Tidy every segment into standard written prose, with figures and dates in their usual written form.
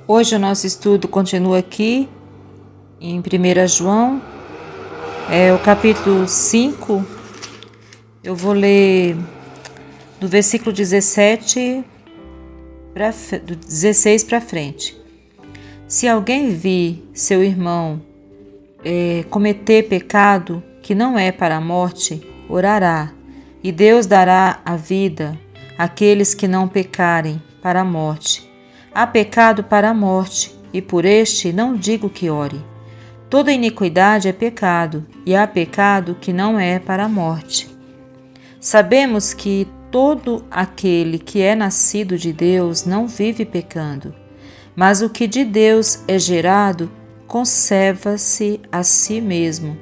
Hoje o nosso estudo continua aqui em 1 João, o capítulo 5. Eu vou ler do versículo 16 para frente. Se alguém vir seu irmão cometer pecado que não é para a morte, orará, e Deus dará a vida àqueles que não pecarem para a morte. Há pecado para a morte, e por este não digo que ore. Toda iniquidade é pecado, e há pecado que não é para a morte. Sabemos que todo aquele que é nascido de Deus não vive pecando, mas o que de Deus é gerado conserva-se a si mesmo,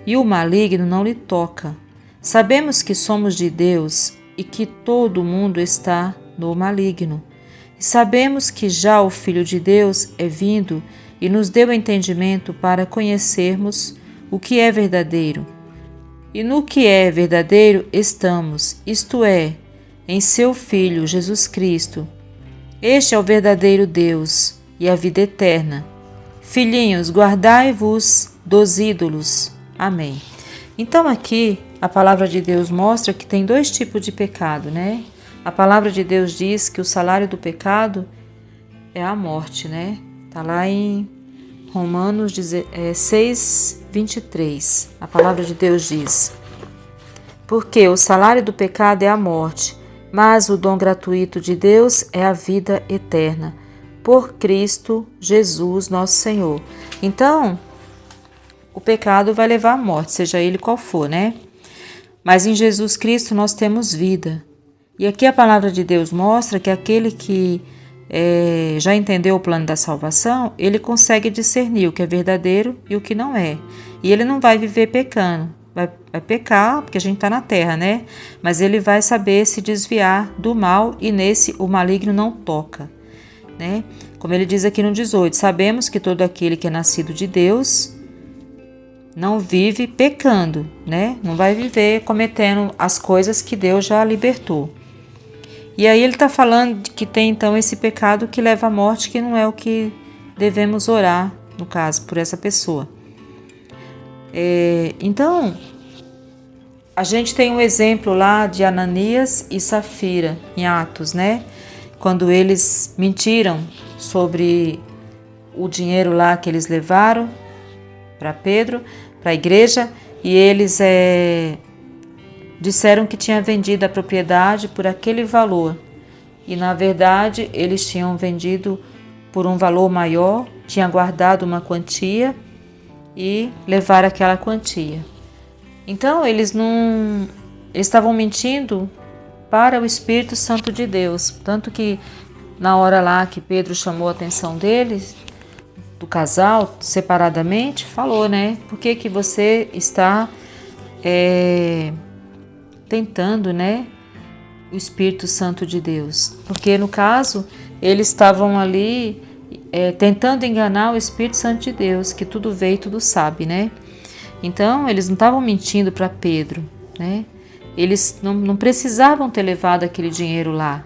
e o maligno não lhe toca. Sabemos que somos de Deus e que todo mundo está no maligno. E sabemos que já o Filho de Deus é vindo e nos deu entendimento para conhecermos o que é verdadeiro. E no que é verdadeiro estamos, isto é, em seu Filho Jesus Cristo. Este é o verdadeiro Deus e a vida eterna. Filhinhos, guardai-vos dos ídolos. Amém. Então aqui a palavra de Deus mostra que tem dois tipos de pecado, né? A palavra de Deus diz que o salário do pecado é a morte, né? Está lá em Romanos 6, 23. A palavra de Deus diz: porque o salário do pecado é a morte, mas o dom gratuito de Deus é a vida eterna, por Cristo Jesus nosso Senhor. Então, o pecado vai levar à morte, seja ele qual for, né? Mas em Jesus Cristo nós temos vida. E aqui a palavra de Deus mostra que aquele que já entendeu o plano da salvação, ele consegue discernir o que é verdadeiro e o que não é. E ele não vai viver pecando. Vai pecar, porque a gente está na terra, né? Mas ele vai saber se desviar do mal e nesse o maligno não toca, né? Como ele diz aqui no 18, sabemos que todo aquele que é nascido de Deus não vive pecando, né? Não vai viver cometendo as coisas que Deus já libertou. E aí ele está falando que tem então esse pecado que leva à morte, que não é o que devemos orar, no caso, por essa pessoa. Então, a gente tem um exemplo lá de Ananias e Safira, em Atos, né? Quando eles mentiram sobre o dinheiro lá que eles levaram para Pedro, para a igreja, e eles disseram que tinha vendido a propriedade por aquele valor. E na verdade eles tinham vendido por um valor maior, tinham guardado uma quantia e levaram aquela quantia. Então eles estavam mentindo para o Espírito Santo de Deus. Tanto que na hora lá que Pedro chamou a atenção deles, do casal, separadamente, falou, né? Por que você está tentando, né, o Espírito Santo de Deus? Porque no caso, eles estavam ali tentando enganar o Espírito Santo de Deus, que tudo vê e tudo sabe, né? Então, eles não estavam mentindo para Pedro, né? Eles não precisavam ter levado aquele dinheiro lá,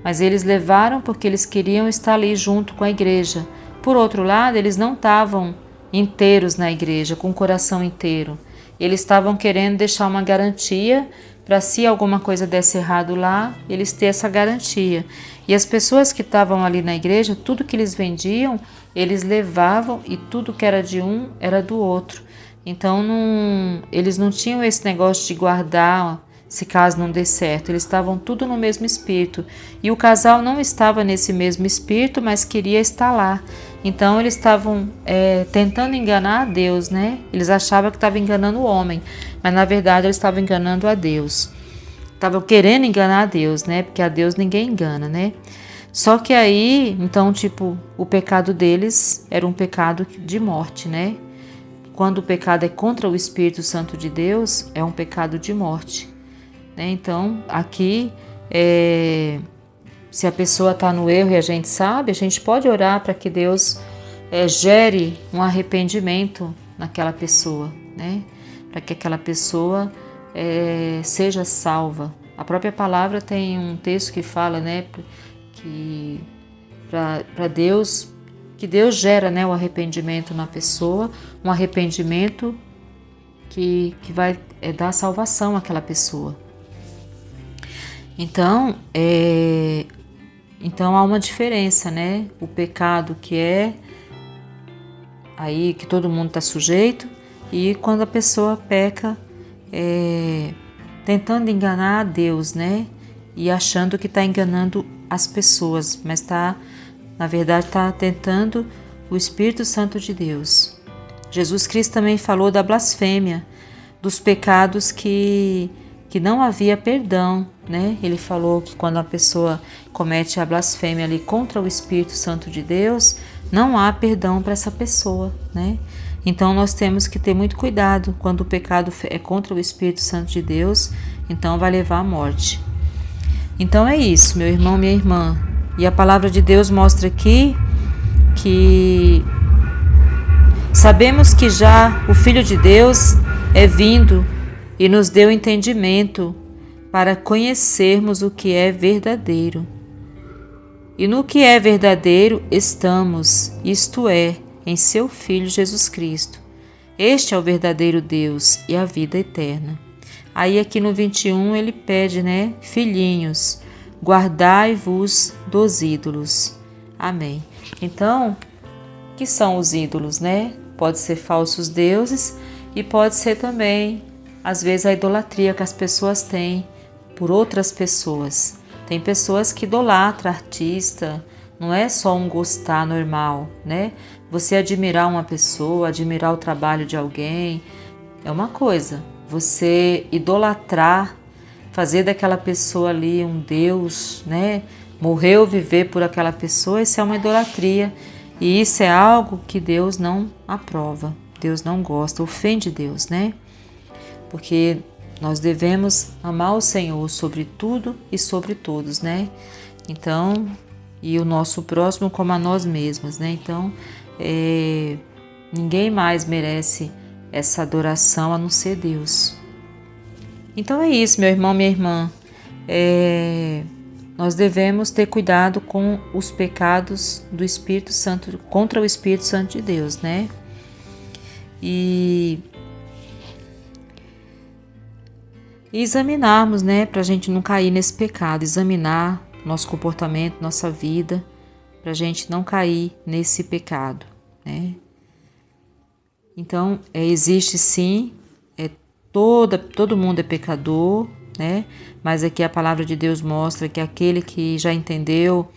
mas eles levaram porque eles queriam estar ali junto com a igreja. Por outro lado, eles não estavam inteiros na igreja, com o coração inteiro. Eles estavam querendo deixar uma garantia para se alguma coisa desse errado lá, eles ter essa garantia. E as pessoas que estavam ali na igreja, tudo que eles vendiam, eles levavam e tudo que era de um era do outro. Então eles não tinham esse negócio de guardar se caso não dê certo. Eles estavam tudo no mesmo espírito. E o casal não estava nesse mesmo espírito, mas queria estar lá. Então eles estavam tentando enganar a Deus, né? Eles achavam que estavam enganando o homem, mas na verdade eles estavam enganando a Deus. Estavam querendo enganar a Deus, né? Porque a Deus ninguém engana, né? Só que aí, então, o pecado deles era um pecado de morte, né? Quando o pecado é contra o Espírito Santo de Deus, é um pecado de morte, né? Então, aqui, se a pessoa está no erro e a gente sabe, a gente pode orar para que Deus gere um arrependimento naquela pessoa, né? Para que aquela pessoa seja salva. A própria palavra tem um texto que fala, né, que para Deus, que Deus gera, né, o arrependimento na pessoa, um arrependimento que vai dar salvação àquela pessoa. Então há uma diferença, né? O pecado que é aí que todo mundo está sujeito, e quando a pessoa peca tentando enganar a Deus, né? E achando que está enganando as pessoas, mas na verdade está tentando o Espírito Santo de Deus. Jesus Cristo também falou da blasfêmia, dos pecados que não havia perdão, né? Ele falou que quando a pessoa comete a blasfêmia ali contra o Espírito Santo de Deus, não há perdão para essa pessoa, né? Então nós temos que ter muito cuidado quando o pecado é contra o Espírito Santo de Deus, então vai levar à morte. Então é isso, meu irmão, minha irmã. E a palavra de Deus mostra aqui que sabemos que já o Filho de Deus é vindo e nos deu entendimento para conhecermos o que é verdadeiro. E no que é verdadeiro estamos, isto é, em seu Filho Jesus Cristo. Este é o verdadeiro Deus e a vida eterna. Aí aqui no 21 ele pede, né? Filhinhos, guardai-vos dos ídolos. Amém. Então, o que são os ídolos, né? Pode ser falsos deuses e pode ser também, às vezes, a idolatria que as pessoas têm por outras pessoas. Tem pessoas que idolatram artista, não é só um gostar normal, né? Você admirar uma pessoa, admirar o trabalho de alguém, é uma coisa. Você idolatrar, fazer daquela pessoa ali um Deus, né? Morrer ou viver por aquela pessoa, isso é uma idolatria. E isso é algo que Deus não aprova, Deus não gosta, ofende Deus, né? Porque nós devemos amar o Senhor sobre tudo e sobre todos, né? Então, e o nosso próximo como a nós mesmos, né? Então, ninguém mais merece essa adoração a não ser Deus. Então é isso, meu irmão, minha irmã. Nós devemos ter cuidado com os pecados do Espírito Santo, contra o Espírito Santo de Deus, né? E examinarmos, né, para a gente não cair nesse pecado, examinar nosso comportamento, nossa vida, para a gente não cair nesse pecado, né? Então, existe sim, todo mundo é pecador, né? Mas aqui a palavra de Deus mostra que aquele que já entendeu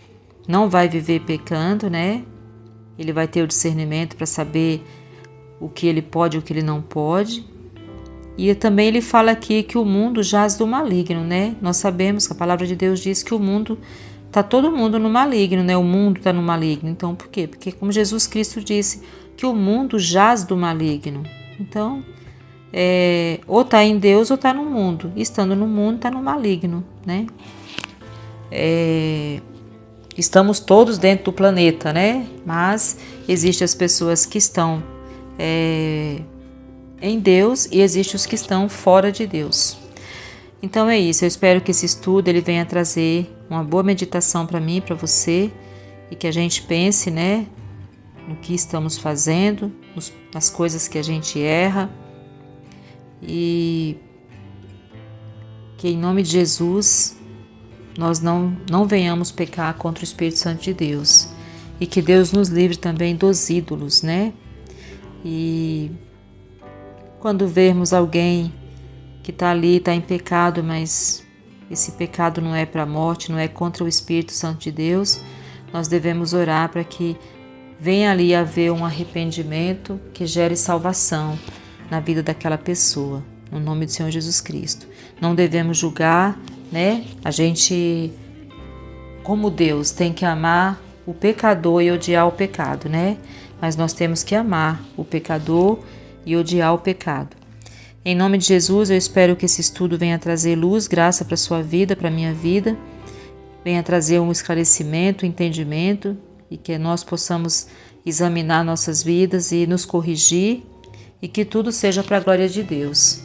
não vai viver pecando, né? Ele vai ter o discernimento para saber o que ele pode e o que ele não pode. E também ele fala aqui que o mundo jaz do maligno, né? Nós sabemos que a palavra de Deus diz que o mundo, tá todo mundo no maligno, né? O mundo está no maligno. Então, por quê? Porque como Jesus Cristo disse, que o mundo jaz do maligno. Então, ou está em Deus ou está no mundo. Estando no mundo, está no maligno, né? Estamos todos dentro do planeta, né? Mas existem as pessoas que estão em Deus e existem os que estão fora de Deus. Então é isso, eu espero que esse estudo ele venha trazer uma boa meditação para mim, para você, e que a gente pense, né, no que estamos fazendo, nas coisas que a gente erra, e que em nome de Jesus nós não venhamos pecar contra o Espírito Santo de Deus, e que Deus nos livre também dos ídolos, né? E quando vermos alguém que está ali, está em pecado, mas esse pecado não é para a morte, não é contra o Espírito Santo de Deus, nós devemos orar para que venha ali haver um arrependimento que gere salvação na vida daquela pessoa, no nome do Senhor Jesus Cristo. Não devemos julgar, né? A gente, como Deus, tem que amar o pecador e odiar o pecado, né? Mas nós temos que amar o pecador e odiar o pecado. Em nome de Jesus, eu espero que esse estudo venha trazer luz, graça para a sua vida, para a minha vida, venha trazer um esclarecimento, um entendimento, e que nós possamos examinar nossas vidas e nos corrigir, e que tudo seja para a glória de Deus.